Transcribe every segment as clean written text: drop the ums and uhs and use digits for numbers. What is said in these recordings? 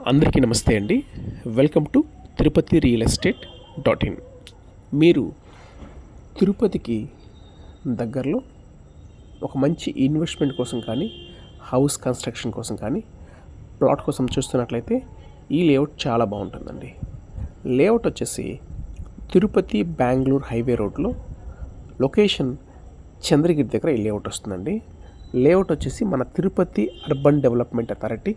అందరికీ నమస్తే అండి. Welcome to Tirupati real estate .in. మీరు తిరుపతికి దగ్గరలో ఒక మంచి ఇన్వెస్ట్మెంట్ కోసం కానీ, హౌస్ కన్స్ట్రక్షన్ కోసం కానీ, ప్లాట్ కోసం చూస్తున్నట్లయితే ఈ లేఅవుట్ చాలా బాగుంటుందండి. లేఅవుట్ వచ్చేసి తిరుపతి బెంగళూరు హైవే రోడ్లో లొకేషన్ చంద్రగిరి దగ్గర ఈ లేఅవుట్ వస్తుందండి. లేఅవుట్ వచ్చేసి మన తిరుపతి అర్బన్ డెవలప్మెంట్ అథారిటీ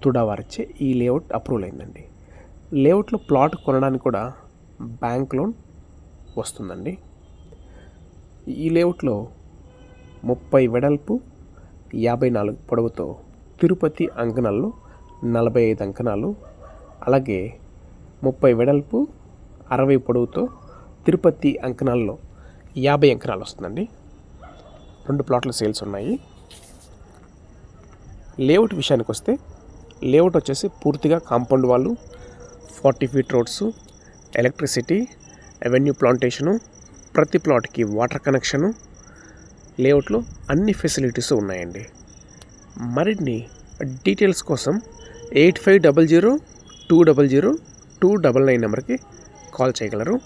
తుడావారిచ్చే ఈ లేఅవుట్ అప్రూవల్ అయిందండి. లేఅవుట్లో ప్లాట్ కొనడానికి కూడా బ్యాంక్ లోన్ వస్తుందండి. ఈ లేఅవుట్లో 30 వెడల్పు 54 పొడవుతో తిరుపతి అంకణాల్లో 45 అంకణాలు, అలాగే 30 వెడల్పు 60 పొడవుతో తిరుపతి అంకణాల్లో 50 అంకణాలు వస్తుందండి. 2 ప్లాట్ల సేల్స్ ఉన్నాయి. లేఅవుట్ విషయానికి వస్తే లేఅవుట్ వచ్చేసి పూర్తిగా కాంపౌండ్ వాళ్ళు, 40 feet roads, electricity, avenue plantation, ప్రతి ప్లాట్కి వాటర్ కనెక్షను, లేఅవుట్లో అన్ని ఫెసిలిటీస్ ఉన్నాయండి. మరిన్ని డీటెయిల్స్ కోసం 8500 200 299 నెంబర్కి కాల్ చేయగలరు.